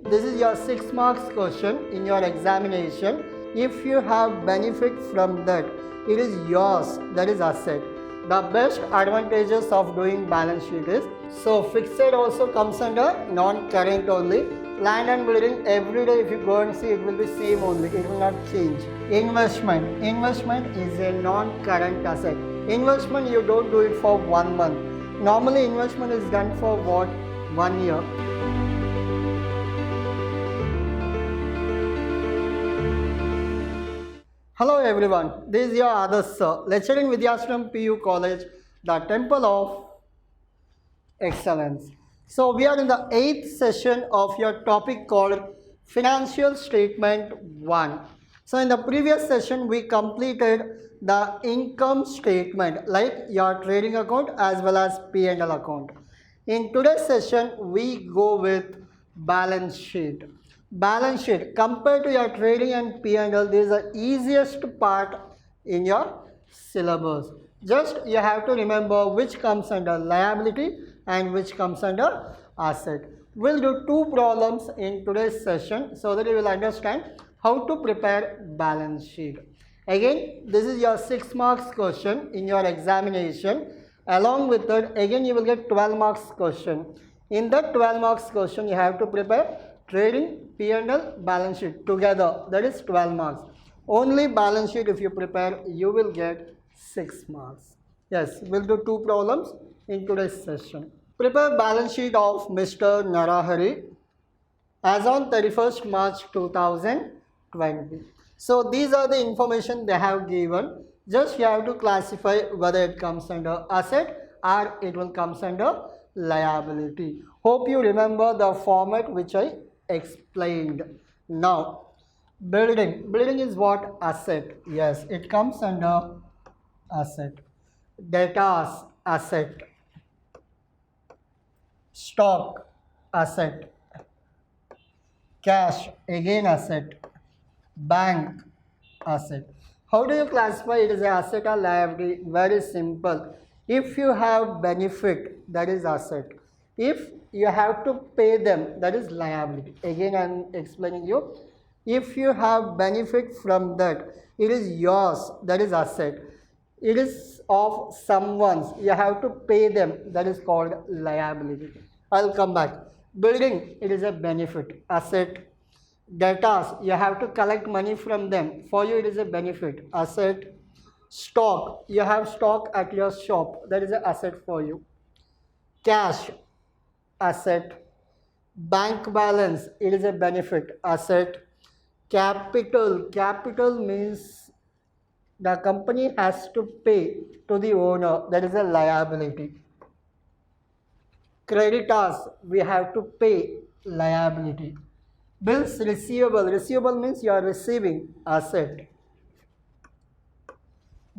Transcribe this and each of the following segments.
This is your 6 marks question in your examination. If you have benefit from that, it is yours, that is asset. The best advantages of doing balance sheet is, so fixed also comes under non-current only. Land and building, every day if you go and see, it will be same only, it will not change. Investment is a non-current asset. Investment you don't do it for 1 month. Normally investment is done for what? 1 year. Hello everyone, this is your Adarsh sir, lecturing Vidyashram PU College, the Temple of Excellence. So we are in the 8th session of your topic called Financial Statement 1. So in the previous session we completed the income statement like your trading account as well as P&L account. In today's session we go with balance sheet. Balance sheet compared to your trading and P&L, this is the easiest part in your syllabus. Just you have to remember which comes under liability and which comes under asset. We'll do 2 problems in today's session so that you will understand how to prepare balance sheet. Again, this is your 6 marks question in your examination. Along with that, again you will get 12 marks question. In that 12 marks question, you have to prepare trading, P&L, balance sheet together, that is 12 marks. Only balance sheet if you prepare, you will get 6 marks. Yes, we'll do 2 problems in today's session. Prepare balance sheet of Mr. Narahari as on 31st March 2020. So these are the information they have given. Just you have to classify whether it comes under asset or it will comes under liability. Hope you remember the format which I explained. Now, building. Building is what? Asset. Yes, it comes under asset. Debtors, asset. Stock, asset. Cash, again asset. Bank, asset. How do you classify it as an asset or liability? Very simple. If you have benefit, that is asset. If you have to pay them, that is liability. Again, I am explaining you. If you have benefit from that, it is yours, that is asset. It is of someone's, you have to pay them, that is called liability. I'll come back. Building, it is a benefit, asset. Debtors, you have to collect money from them, for you it is a benefit, asset. Stock, you have stock at your shop, that is an asset for you. Cash, asset. Bank balance, it is a benefit, asset. Capital means the company has to pay to the owner, that is a liability. Creditors, we have to pay, liability. Bills receivable means you are receiving, asset.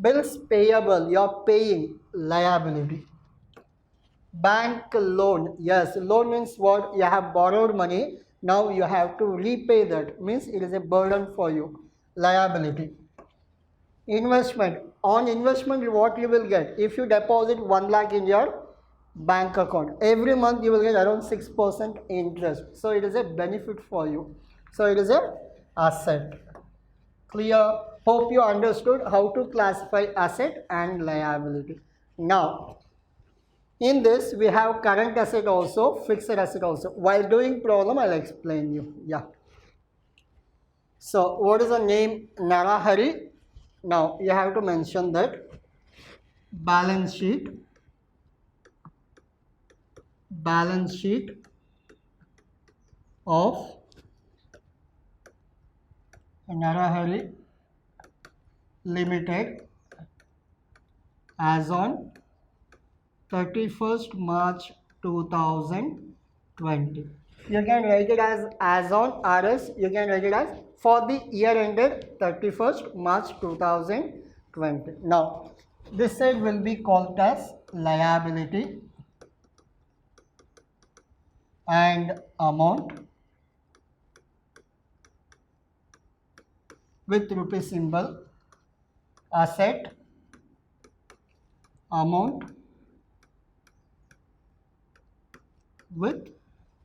Bills payable, you are paying, liability. Bank loan, yes, loan means what? You have borrowed money, now you have to repay that, means it is a burden for you, liability. Investment, on investment what you will get? If you deposit 1 lakh in your bank account, every month you will get around 6% interest, so it is a benefit for you, so it is a asset. Clear? Hope you understood how to classify asset and liability. Now in this we have current asset also, fixed asset also. While doing problem I'll explain you. Yeah, so what is the name? Narahari. Now you have to mention that balance sheet of Narahari Limited as on 31st March 2020. You can write it as on RS, you can write it as for the year ended 31st March 2020. Now, this side will be called as liability and amount with rupee symbol, asset, amount with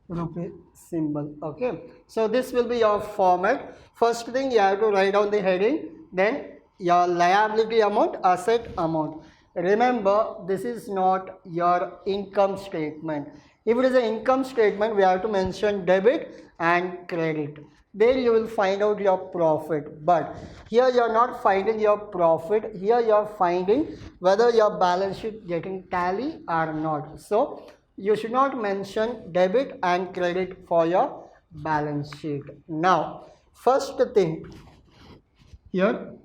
rupee symbol. Okay, so this will be your format. First thing, you have to write down the heading, then your liability amount, asset amount. Remember, this is not your income statement. If it is an income statement, we have to mention debit and credit. There you will find out your profit. But here you are not finding your profit. Here you are finding whether your balance sheet getting tally or not. So you should not mention debit and credit for your balance sheet. Now, first thing here,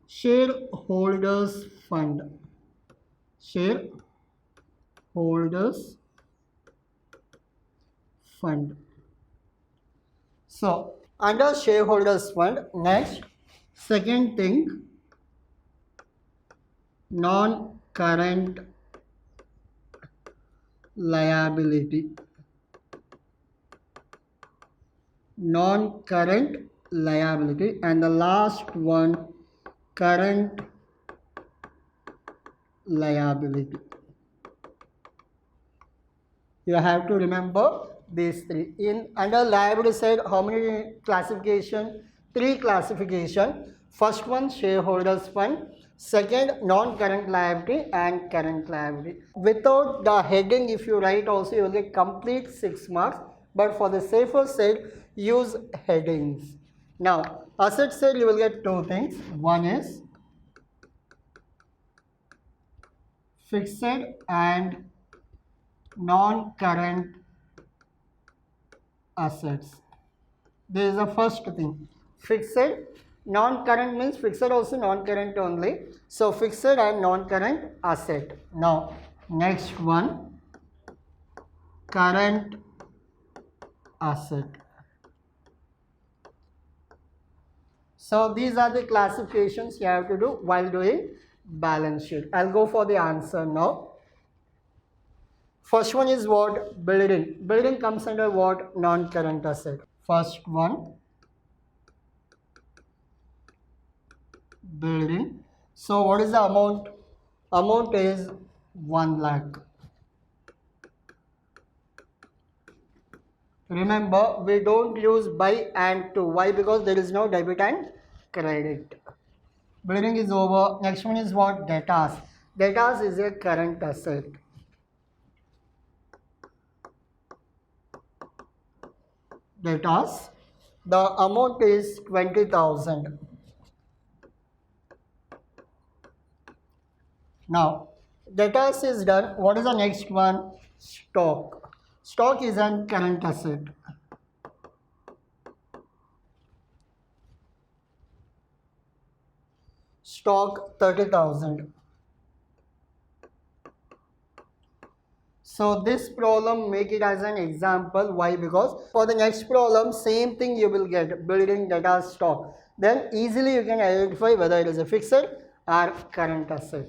shareholders fund. Shareholders fund. So, under shareholders fund, next, second thing, non-current liability. Non-current liability, and the last one, current liability. You have to remember these three. In under liability side, how many classification? Three classification. First one, shareholders fund. Second, non-current liability and current liability. Without the heading, if you write also, you will get complete 6 marks. But for the safer side, use headings. Now, asset side, you will get two things. One is fixed and non-current assets. This is the first thing. Fixed, non-current means fixed also non-current only. So fixed and non-current asset. Now next one, current asset. So these are the classifications you have to do while doing balance sheet. I'll go for the answer now. First one is what? Building. Building comes under what? Non-current asset. First one, building. So what is the amount? Amount is 1 lakh. Remember, we don't use buy and to. Why? Because there is no debit and credit. Building is over. Next one is what? Debtors. Debtors is a current asset. Debtors. The amount is 20,000. Now, debtors is done. What is the next one? Stock. Stock is an current asset. Stock 30,000. So this problem, make it as an example. Why? Because for the next problem, same thing you will get, building data stock. Then easily you can identify whether it is a fixed or current asset.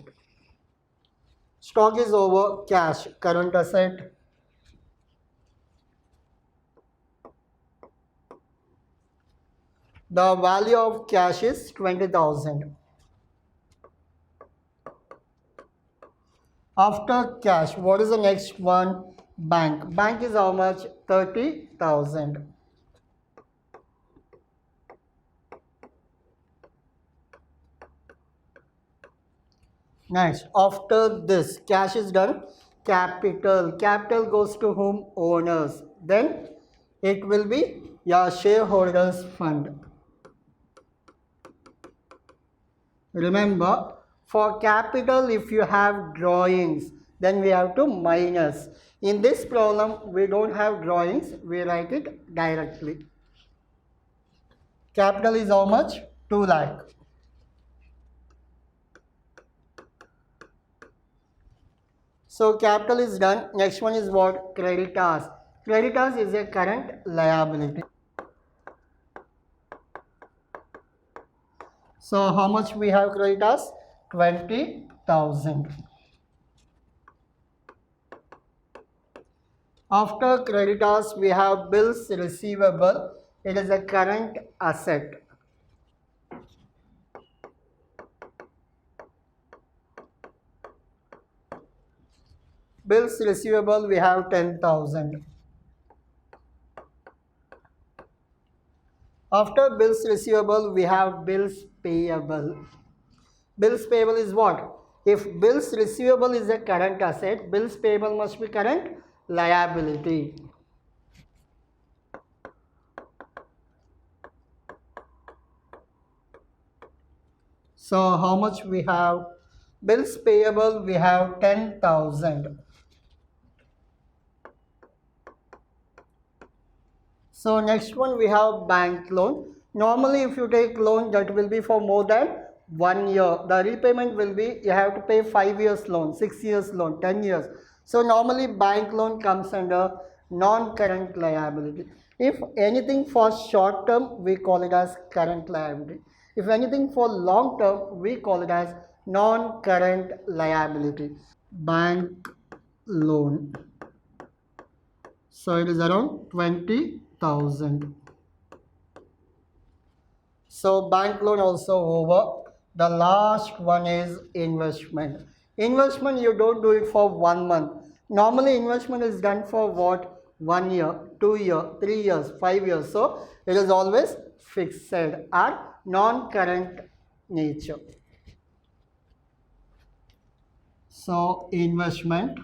Stock is over, cash, current asset. The value of cash is 20,000. After cash, what is the next one? Bank. Bank is how much? 30,000. Next, after this, cash is done. Capital. Capital goes to whom? Owners. Then it will be your shareholders fund. Remember, for capital, if you have drawings, then we have to minus. In this problem, we don't have drawings, we write it directly. Capital is how much? 2 lakh. So capital is done. Next one is what? Creditors. Creditors is a current liability. So how much we have creditors? 20,000. After creditors, we have bills receivable. It is a current asset. Bills receivable, we have 10,000. After bills receivable, we have bills payable. Bills payable is what? If bills receivable is a current asset, bills payable must be current liability. So how much we have? Bills payable we have 10,000. So next one we have bank loan. Normally if you take loan, that will be for more than 1 year. The repayment will be, you have to pay 5 years loan, 6 years loan, 10 years. So normally bank loan comes under non-current liability. If anything for short term, we call it as current liability. If anything for long term, we call it as non-current liability. Bank loan. So it is around 20,000. So bank loan also over. The last one is investment. Investment, you don't do it for 1 month. Normally investment is done for what? 1 year, 2 years, 3 years, 5 years. So it is always fixed and non-current nature. So investment.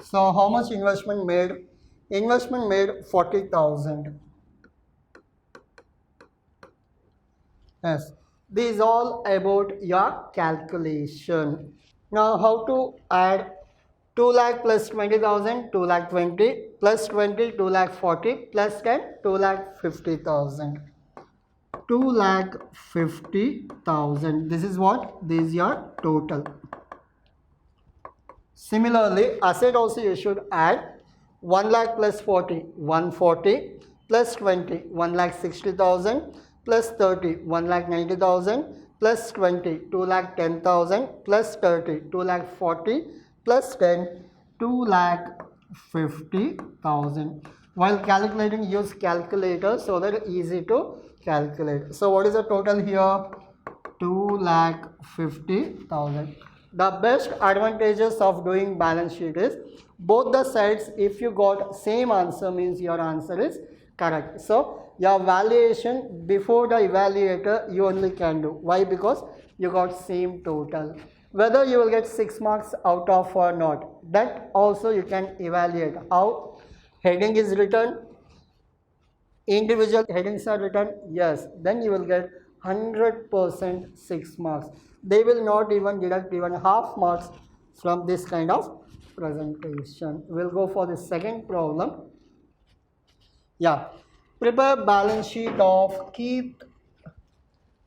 So how much investment made? Investment made 40,000. Yes, these all about your calculation. Now how to add 2 lakh plus 20,000, 2 lakh 20, plus 20, 2 lakh 40, plus 10, 2 lakh 50,000. 2 lakh 50,000. This is what? This is your total. Similarly, asset also you should add 1 lakh plus 40, 140, plus 20, 1 lakh 60,000, plus 30, 1 lakh 90,000, plus 20, 2 lakh 10,000, plus 30, 2 lakh 40, plus 10, 2 lakh 50,000. While calculating, use calculator so that it's easy to calculate. So what is the total here? 2 lakh 50,000. The best advantages of doing balance sheet is both the sides, if you got same answer, means your answer is correct. So your valuation before the evaluator you only can do. Why? Because you got same total. Whether you will get 6 marks out of or not, that also you can evaluate. How heading is written, individual headings are written, yes, then you will get 100% 6 marks. They will not even deduct even half marks from this kind of presentation. We'll go for the second problem. Yeah, prepare balance sheet of Keith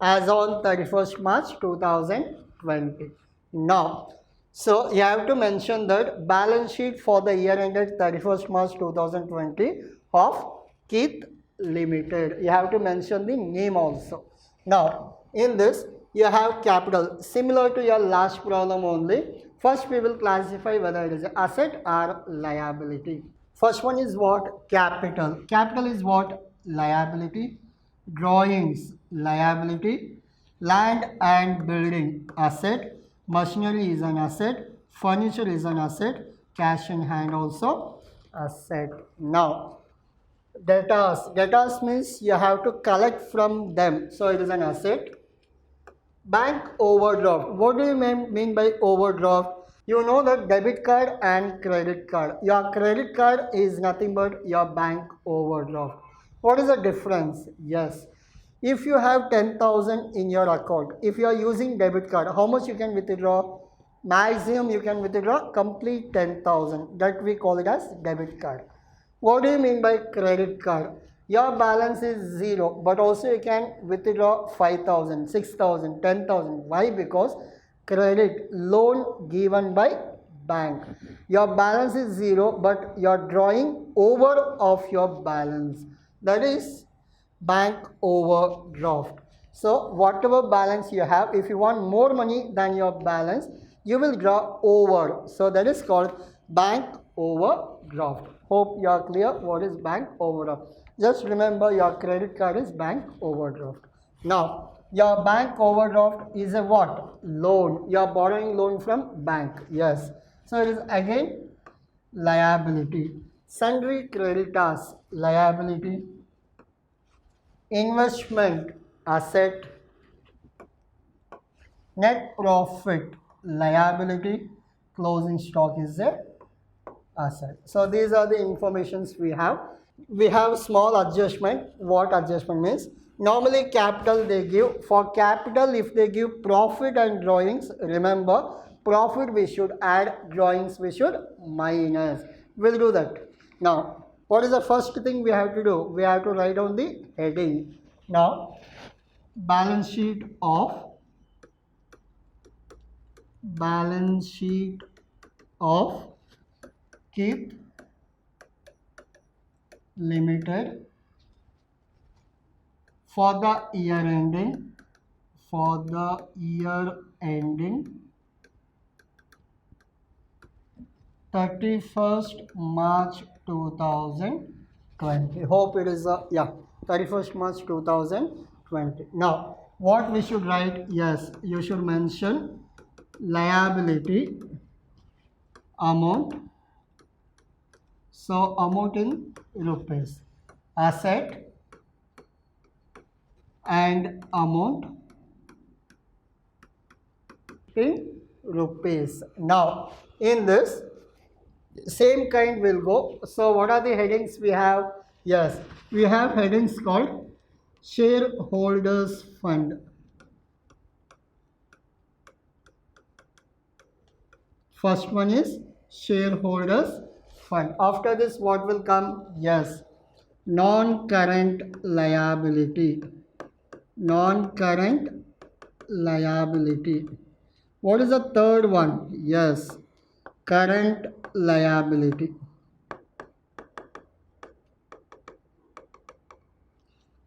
as on 31st March 2020. Now, so you have to mention that balance sheet for the year ended 31st March 2020 of Keith Limited. You have to mention the name also. Now, in this, you have capital. Similar to your last problem only. First, we will classify whether it is an asset or liability. First one is what? Capital. Capital is what? Liability. Drawings, liability. Land and building, asset. Machinery is an asset. Furniture is an asset. Cash in hand also asset. Now, debtors. Debtors means you have to collect from them. So it is an asset. Bank overdraft. What do you mean by overdraft? You know that debit card and credit card. Your credit card is nothing but your bank overdraft. What is the difference? Yes. If you have 10,000 in your account, if you are using debit card, how much you can withdraw? Maximum you can withdraw complete 10,000. That we call it as debit card. What do you mean by credit card? Your balance is 0, but also you can withdraw 5,000, 6,000, 10,000. Why? Because credit, loan given by bank. Your balance is 0, but you are drawing over of your balance. That is bank overdraft. So whatever balance you have, if you want more money than your balance, you will draw over. So that is called bank overdraft. Hope you are clear what is bank overdraft. Just remember your credit card is bank overdraft. Now, your bank overdraft is a what? Loan. You are borrowing loan from bank. Yes. So it is again liability. sundry creditors liability, investment asset, net profit liability, closing stock is a asset. So these are the informations we have. We have small adjustment. What adjustment means? Normally capital they give. For capital, if they give profit and drawings, remember profit we should add, drawings we should minus. We'll do that. Now, what is the first thing we have to do? We have to write down the heading. Now, balance sheet of KEEP Limited for the year ending 31st March 2020. Hope it is 31st March 2020. Now, what we should write? Yes, you should mention liability amount. So amount in rupees, asset and amount in rupees. Now in this same kind will go. So what are the headings we have? Yes, we have headings called shareholders fund. First one is shareholders fund. After this what will come? Yes, non-current liability. Non-current liability. What is the third one? Yes, current liability.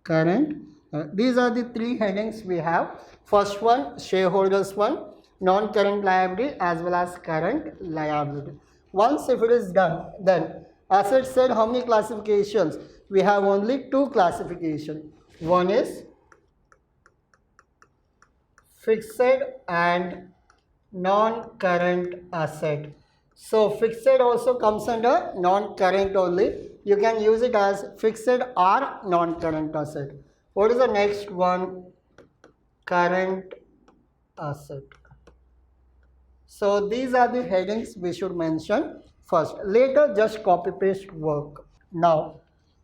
Current. These are the three headings we have. First one, shareholders fund, non-current liability as well as current liability. Once if it is done, then asset said how many classifications? We have only two classifications. One is fixed and non-current asset. So fixed also comes under non-current only. You can use it as fixed or non-current asset. What is the next one? Current asset. So these are the headings we should mention first. Later just copy paste work. Now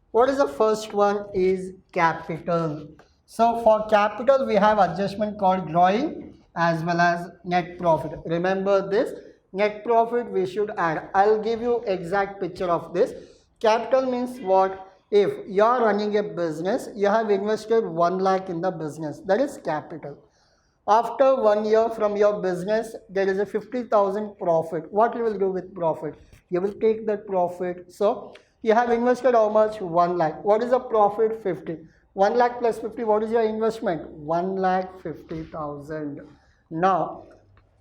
what is the first one? Is capital. So for capital we have adjustment called drawing as well as net profit. Remember this, net profit we should add. I'll give you exact picture of this. Capital means what? If you are running a business, you have invested 1 lakh in the business, that is capital. After 1 year from your business, there is a 50,000 profit. What you will do with profit? You will take that profit. So you have invested how much? 1 lakh. What is the profit? 50. 1 lakh plus 50, what is your investment? 1,50,000. Now,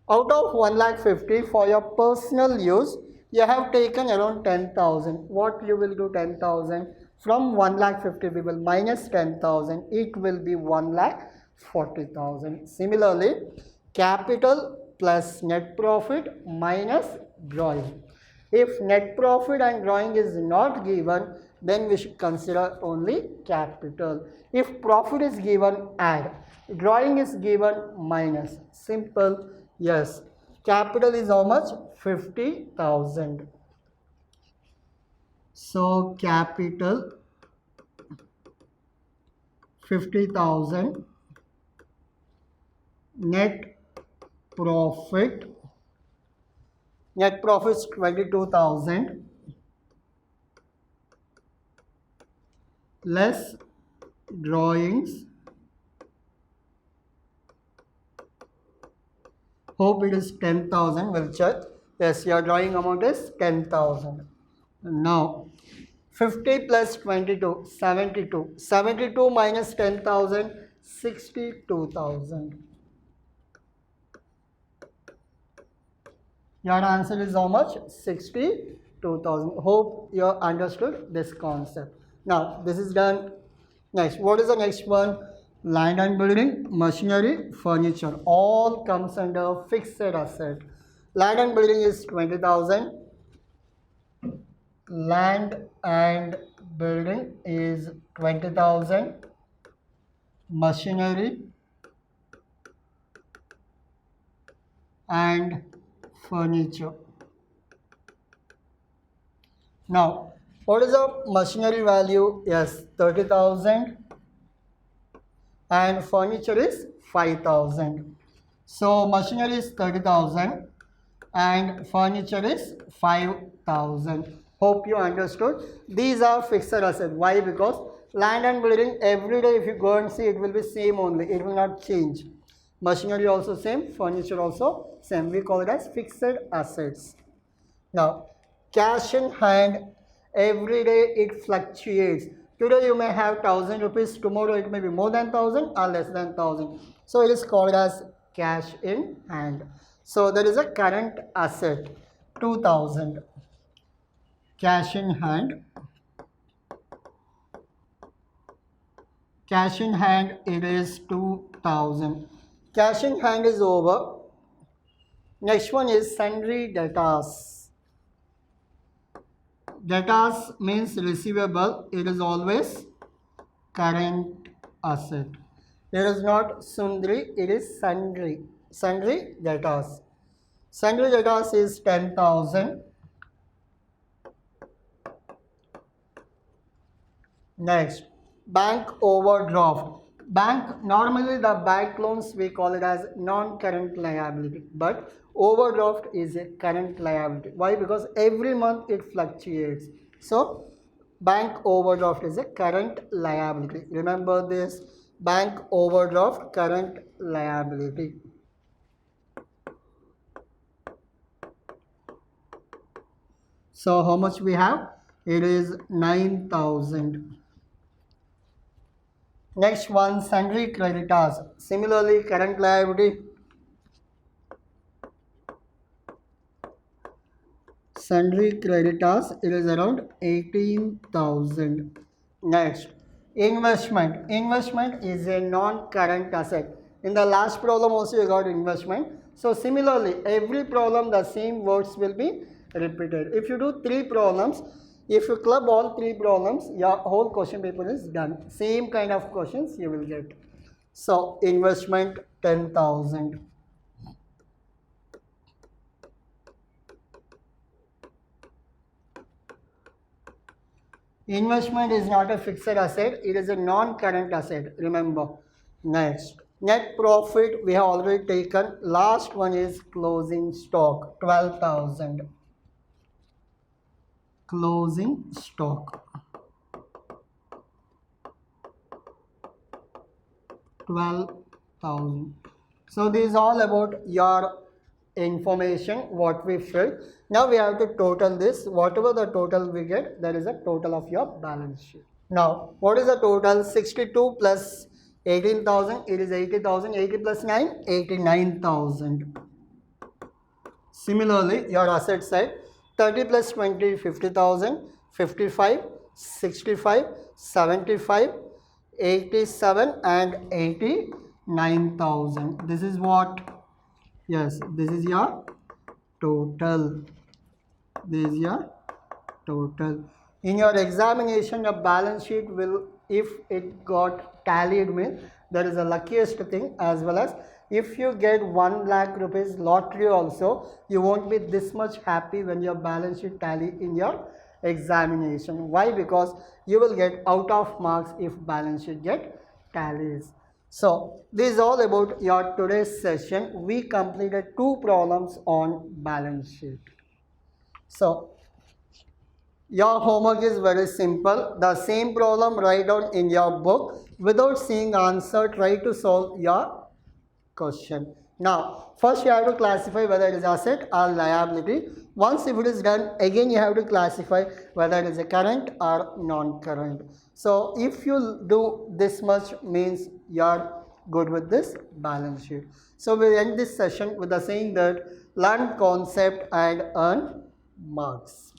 out of 1,50,000 for your personal use, you have taken around 10,000. What you will do? 10,000 from 1,50,000 we will minus 10,000. It will be 1,40,000. Similarly, capital plus net profit minus drawing. If net profit and drawing is not given, then we should consider only capital. If profit is given, add. Drawing is given, minus. Simple. Yes. Capital is how much? 50,000. So capital 50,000. Net profit is 22,000 less drawings. Hope it is 10,000. We'll check. Yes, your drawing amount is 10,000. Now 50 plus 22, 72. 72 minus 10,000, 62,000. Your answer is how much? 62,000. Hope you understood this concept. Now this is done. Next, what is the next one? Land and building, machinery, furniture. All comes under fixed asset. Land and building is 20,000. land and building is 20,000, machinery and furniture. Now, what is the machinery value? Yes, 30,000 and furniture is 5,000. So, machinery is 30,000 and furniture is 5,000. Hope you understood. These are fixed assets. Why? Because land and building, every day if you go and see, it will be same only. It will not change. Machinery also same, furniture also same. We call it as fixed assets. Now, cash in hand, every day it fluctuates. Today you may have 1,000 rupees, tomorrow it may be more than 1,000 or less than 1,000. So it is called as cash in hand. So there is a current asset, 2,000. Cash in hand. Cash in hand, it is 2,000. Cash in hand is over. Next one is sundry debtors. Debtors means receivable. It is always current asset. It is not sundry, it is sundry. Sundry debtors. Sundry debtors is 10,000. Next, bank overdraft. Bank, normally the bank loans we call it as non-current liability, but overdraft is a current liability. Why? Because every month it fluctuates. So, bank overdraft is a current liability. Remember this, bank overdraft, current liability. So, how much we have? It is 9,000. Next one, sundry creditors. Similarly, current liability. Sundry creditors, it is around 18,000. Next, investment. Investment is a non-current asset. In the last problem also you got investment. So similarly, every problem the same words will be repeated. If you do 3 problems, if you club all 3 problems, your whole question paper is done. Same kind of questions you will get. So investment 10,000. Investment is not a fixed asset, it is a non-current asset, remember. Next, net profit we have already taken. Last one is closing stock, 12,000. Closing stock, 12,000. So this is all about your information what we filled. Now we have to total this. Whatever the total we get, that is a total of your balance sheet. Now what is the total? 62 plus 18,000, it is 80,000. 80 plus 9, 89,000. Similarly, your asset side, 30 plus 20, 50,000. 55, 65, 75, 87 and 89,000. This is what? Yes, this is your total. This is your total. In your examination, your balance sheet will, if it got tallied, means that is the luckiest thing, as well as if you get 1 lakh rupees lottery also, you won't be this much happy when your balance sheet tally in your examination. Why? Because you will get out of marks if balance sheet get tallies. So this is all about your today's session. We completed 2 problems on balance sheet. So your homework is very simple. The same problem write down in your book. Without seeing answer, try to solve your question. Now, first you have to classify whether it is asset or liability. Once if it is done, again you have to classify whether it is a current or non-current. So, if you do this much, means you are good with this balance sheet. So, we end this session with the saying that learn concept and earn marks.